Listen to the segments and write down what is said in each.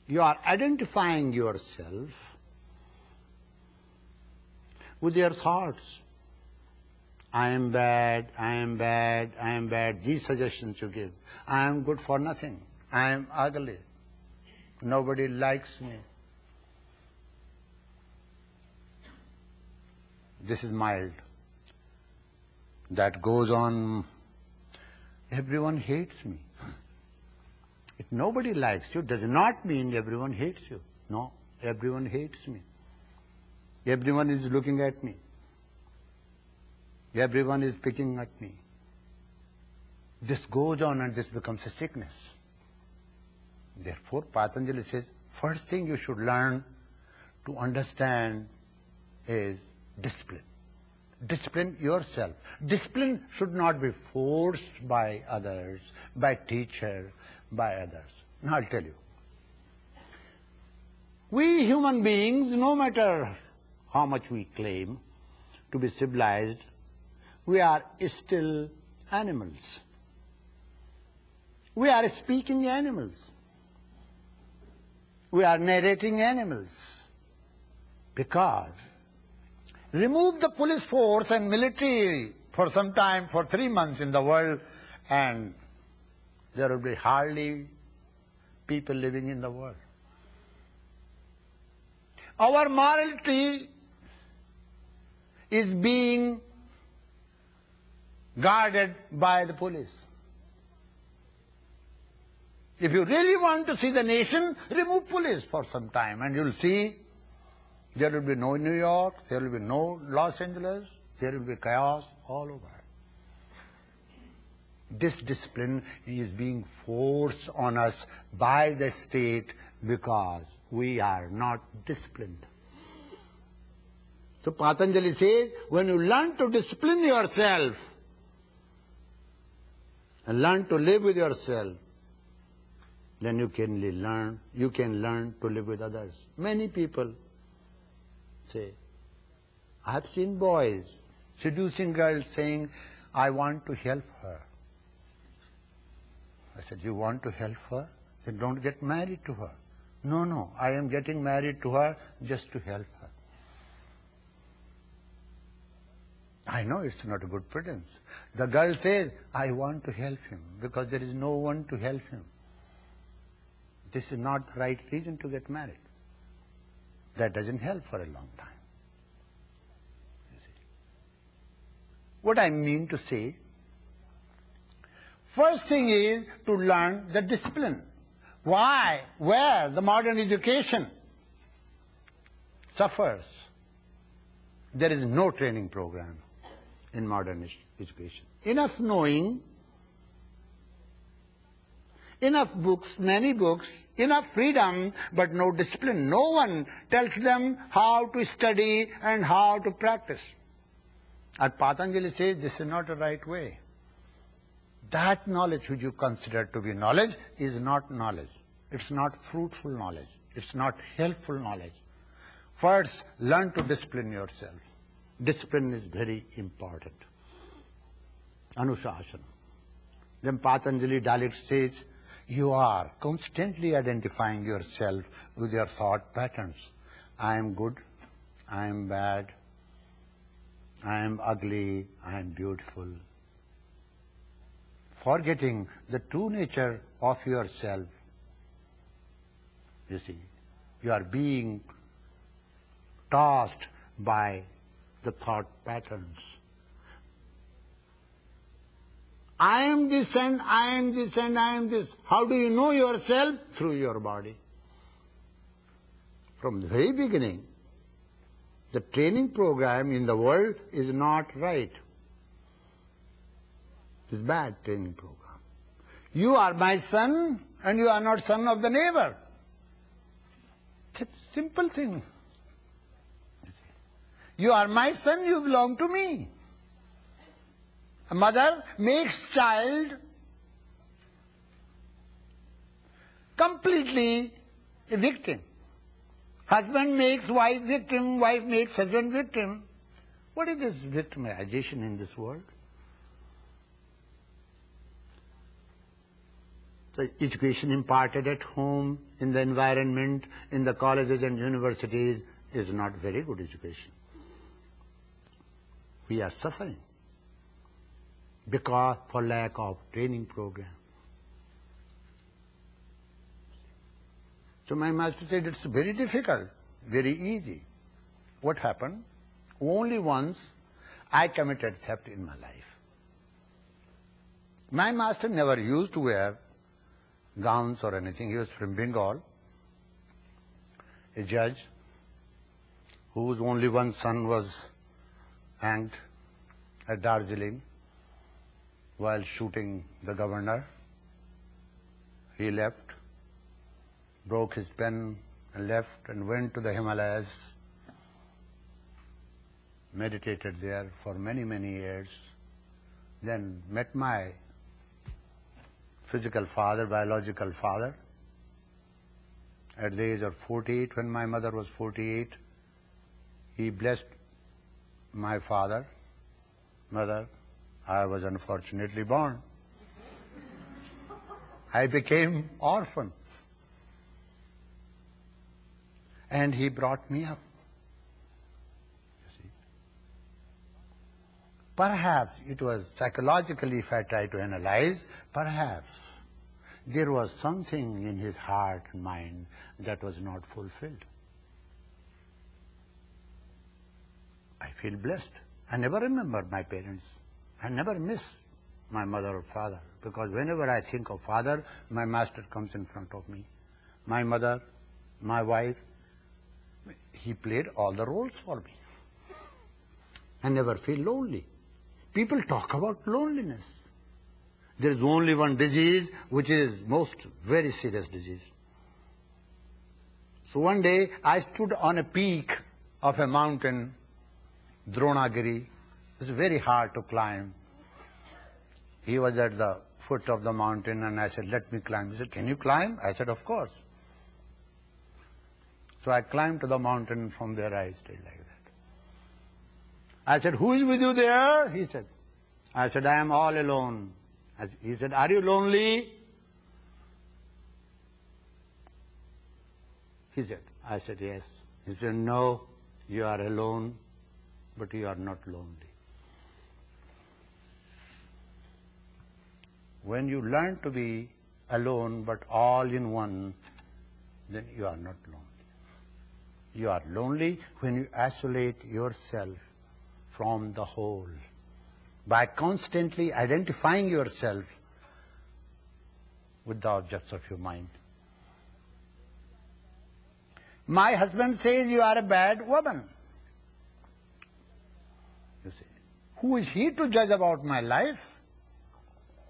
You are identifying yourself with your thoughts. I am bad, I am bad, I am bad. These suggestions you give. I am good for nothing. I am ugly. Nobody likes me. This is mild. That goes on. Everyone hates me. If nobody likes you, does not mean everyone hates you. No, everyone hates me. Everyone is looking at me. Everyone is picking at me. This goes on and this becomes a sickness. Therefore, Patanjali says, first thing you should learn to understand is discipline. Discipline yourself. Discipline should not be forced by others, by teacher, by others. Now I'll tell you. We human beings, no matter how much we claim to be civilized, we are still animals. We are speaking animals. We are narrating animals. Because remove the police force and military for some time, for 3 months in the world, and there will be hardly people living in the world. Our morality is being guarded by the police. If you really want to see the nation, remove police for some time and you'll see there will be no New York, there will be no Los Angeles, there will be chaos all over. This discipline is being forced on us by the state because we are not disciplined. So Patanjali says, when you learn to discipline yourself and learn to live with yourself, then you can learn to live with others. Many people say, I have seen boys seducing girls saying, I want to help her. I said, you want to help her? Then don't get married to her. No, I am getting married to her just to help her. I know it's not a good pretense. The girl says, I want to help him because there is no one to help him. This is not the right reason to get married. That doesn't help for a long time. You see. What I mean to say, first thing is to learn the discipline. Why? Where the modern education suffers. There is no training program in modern education. Enough knowing, enough books, many books, enough freedom, but no discipline. No one tells them how to study and how to practice. And Patanjali says this is not the right way. That knowledge which you consider to be knowledge is not knowledge. It's not fruitful knowledge. It's not helpful knowledge. First, learn to discipline yourself. Discipline is very important. Anushasana. Then Patanjali dialect says, you are constantly identifying yourself with your thought patterns. I am good, I am bad, I am ugly, I am beautiful. Forgetting the true nature of yourself. You see, you are being tossed by the thought patterns. I am this and I am this and I am this. How do you know yourself? Through your body. From the very beginning, the training program in the world is not right. It's bad training program. You are my son and you are not son of the neighbor. It's a simple thing. You are my son, you belong to me. A mother makes child completely a victim. Husband makes wife victim, wife makes husband victim. What is this victimization in this world? the education imparted at home, in the environment, in the colleges and universities is not very good education. We are suffering because for lack of training program. So my master said, it's very difficult, very easy. What happened? Only once I committed theft in my life. My master never used to wear gowns or anything. He was from Bengal, a judge whose only one son was hanged at Darjeeling while shooting the governor. He left, broke his pen and left and went to the Himalayas, meditated there for many, many years, then met my physical father, biological father. At the age of 48, when my mother was 48, he blessed my father, mother. I was unfortunately born. I became orphan. And he brought me up. You see. Perhaps it was psychologically, if I try to analyze, perhaps there was something in his heart and mind that was not fulfilled. I feel blessed. I never remember my parents. I never miss my mother or father, because whenever I think of father, my master comes in front of me. My mother, my wife, he played all the roles for me. I never feel lonely. People talk about loneliness. There is only one disease, which is very serious disease. So one day, I stood on a peak of a mountain, Dronagiri. It's very hard to climb. He was at the foot of the mountain, and I said, let me climb. He said, can you climb? I said, of course. So I climbed to the mountain. From there I stayed like that. I said, who is with you there? He said. I said, I am all alone. He said, are you lonely? He said. I said, yes. He said, no, you are alone, but you are not lonely. When you learn to be alone but all in one, then you are not lonely. You are lonely when you isolate yourself from the whole by constantly identifying yourself with the objects of your mind. My husband says you are a bad woman. You see, who is he to judge about my life?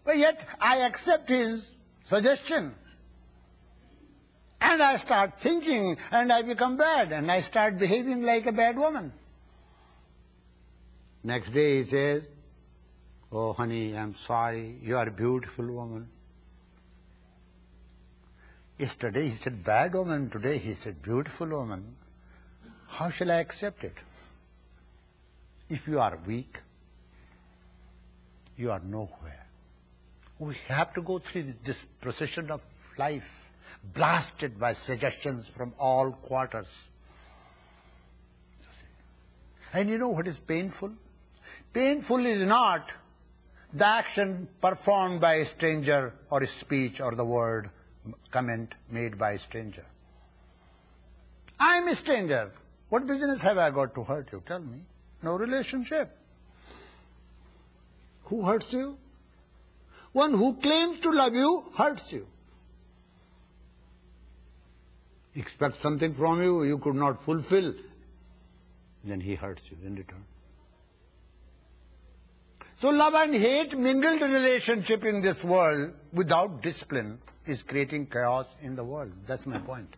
But yet I accept his suggestion. And I start thinking, and I become bad, and I start behaving like a bad woman. Next day he says, oh honey, I'm sorry, you are a beautiful woman. Yesterday he said bad woman, today he said beautiful woman. How shall I accept it? If you are weak, you are nowhere. We have to go through this procession of life, blasted by suggestions from all quarters. And you know what is painful? Painful is not the action performed by a stranger or a speech or the word, comment made by a stranger. I am a stranger. What business have I got to hurt you? Tell me. No relationship. Who hurts you? One who claims to love you hurts you. Expect something from you you could not fulfill, then he hurts you in return. So love and hate mingled relationship in this world without discipline is creating chaos in the world. That's my point.